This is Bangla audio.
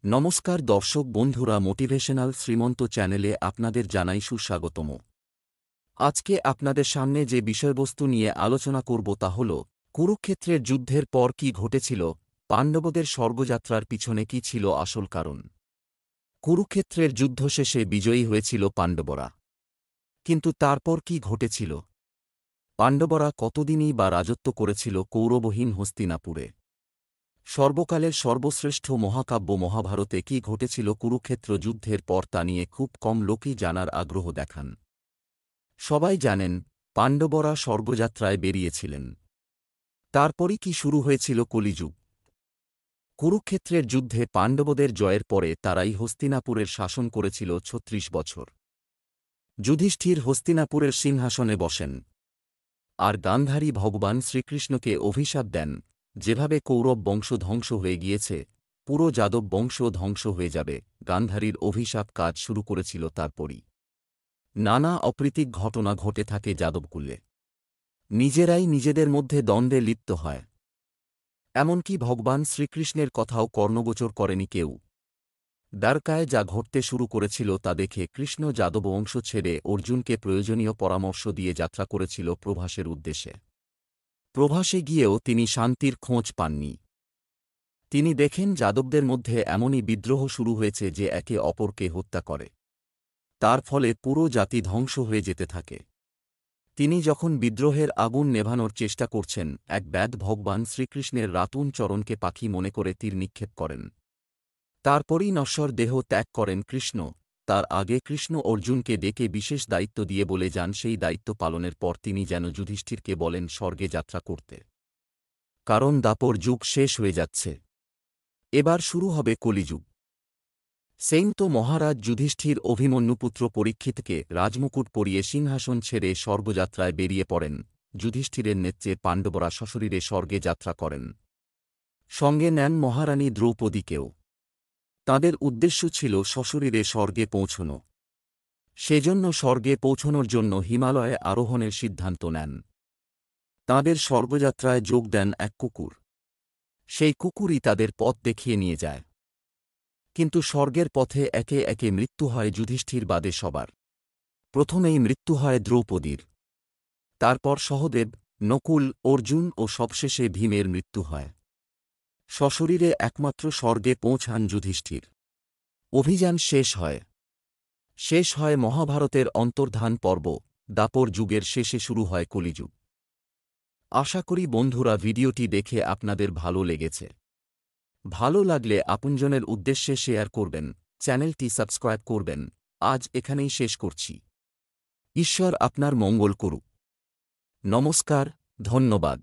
নমস্কার দর্শক বন্ধুরা, মোটিভেশনাল শ্রীমন্ত চ্যানেলে আপনাদের জানাই সুস্বাগতম। আজকে আপনাদের সামনে যে বিষয়বস্তু নিয়ে আলোচনা করব তা হল কুরুক্ষেত্রের যুদ্ধের পর কি ঘটেছিল, পাণ্ডবদের স্বর্গযাত্রার পিছনে কি ছিল আসল কারণ। কুরুক্ষেত্রের যুদ্ধ শেষে বিজয়ী হয়েছিল পাণ্ডবরা, কিন্তু তারপর কি ঘটেছিল? পাণ্ডবরা কতদিনই বা রাজত্ব করেছিল কৌরবহীন হস্তিনাপুরে? সর্বকালের সর্বশ্রেষ্ঠ মহাকাব্য মহাভারতে কি ঘটেছিল কুরুক্ষেত্র যুদ্ধের পর তা নিয়ে খুব কম লোকই জানার আগ্রহ দেখান। সবাই জানেন পাণ্ডবরা স্বর্গযাত্রায় বেরিয়েছিলেন। তারপরই কি শুরু হয়েছিল কলিযুগ। কুরুক্ষেত্রের যুদ্ধে পাণ্ডবদের জয়ের পরে তারাই হস্তিনাপুরের শাসন করেছিল ৩৬ বছর। যুধিষ্ঠির হস্তিনাপুরের সিংহাসনে বসেন, আর গান্ধারী ভগবান শ্রীকৃষ্ণকে অভিশাপ দেন, যেভাবে কৌরব বংশ ধ্বংস হয়ে গিয়েছে, পুরো যাদব বংশ ধ্বংস হয়ে যাবে। গান্ধারীর অভিশাপ কাজ শুরু করেছিল তারপরই। নানা অপ্রীতিক ঘটনা ঘটে থাকে যাদবকুলে। নিজেরাই নিজেদের মধ্যে দ্বন্দ্বে লিপ্ত হয়। এমনকি ভগবান শ্রীকৃষ্ণের কথাও কর্ণগোচর করেনি কেউ। দ্বারকায় যা ঘটতে শুরু করেছিল তা দেখে কৃষ্ণ যাদববংশ ছেড়ে অর্জুনকে প্রয়োজনীয় পরামর্শ দিয়ে যাত্রা করেছিল প্রভাসের উদ্দেশ্যে। প্রভাসে গিয়েও তিনি শান্তির খোঁজ পাননি। তিনি দেখেন যাদবদের মধ্যে এমনই বিদ্রোহ শুরু হয়েছে যে একে অপরকে হত্যা করে। তার ফলে পুরো জাতি ধ্বংস হয়ে যেতে থাকে। তিনি যখন বিদ্রোহের আগুন নেভানোর চেষ্টা করছেন, এক ব্যাধ ভগবান শ্রীকৃষ্ণের রাতুন চরণকে পাখি মনে করে তীর নিক্ষেপ করেন। তারপরই নশ্বর দেহ ত্যাগ করেন কৃষ্ণ। তার আগে কৃষ্ণ অর্জুনকে ডেকে বিশেষ দায়িত্ব দিয়ে বলে যান, সেই দায়িত্ব পালনের পর তিনি যেন যুধিষ্ঠিরকে বলেন স্বর্গে যাত্রা করতে, কারণ দাপর যুগ শেষ হয়ে যাচ্ছে। এবার শুরু হবে কলিযুগ। সেইন্ত মহারাজ যুধিষ্ঠির অভিমন্যুপুত্র পরীক্ষিতকে রাজমুকুট পরিয়ে সিংহাসন ছেড়ে স্বর্গযাত্রায় বেরিয়ে পড়েন। যুধিষ্ঠিরের নেতৃত্বে পাণ্ডবরা সশরীরে স্বর্গে যাত্রা করেন। সঙ্গে নেন মহারানী দ্রৌপদীকেও। তাঁদের উদ্দেশ্য ছিল সশরীরে স্বর্গে পৌঁছনো। সেজন্য স্বর্গে পৌঁছনোর জন্য হিমালয়ে আরোহণের সিদ্ধান্ত নেন। তাঁদের স্বর্গযাত্রায় যোগ দেন এক কুকুর। সেই কুকুরই তাদের পথ দেখিয়ে নিয়ে যায়। কিন্তু স্বর্গের পথে একে একে মৃত্যু হয় যুধিষ্ঠির বাদে সবার। প্রথমেই মৃত্যু হয় দ্রৌপদীর, তারপর সহদেব, নকুল, অর্জুন ও সবশেষে ভীমের মৃত্যু হয়। সশরীরে একমাত্র স্বর্গে পৌঁছান যুধিষ্ঠির। অভিযান শেষ হয় মহাভারতের অন্তর্ধান পর্ব। দাপর যুগের শেষে শুরু হয় কলিযুগ। আশা করি বন্ধুরা ভিডিওটি দেখে আপনাদের ভালো লেগেছে। ভালো লাগলে আপনজনের উদ্দেশ্যে শেয়ার করবেন, চ্যানেলটি সাবস্ক্রাইব করবেন। আজ এখানেই শেষ করছি। ঈশ্বর আপনার মঙ্গল করুক। নমস্কার, ধন্যবাদ।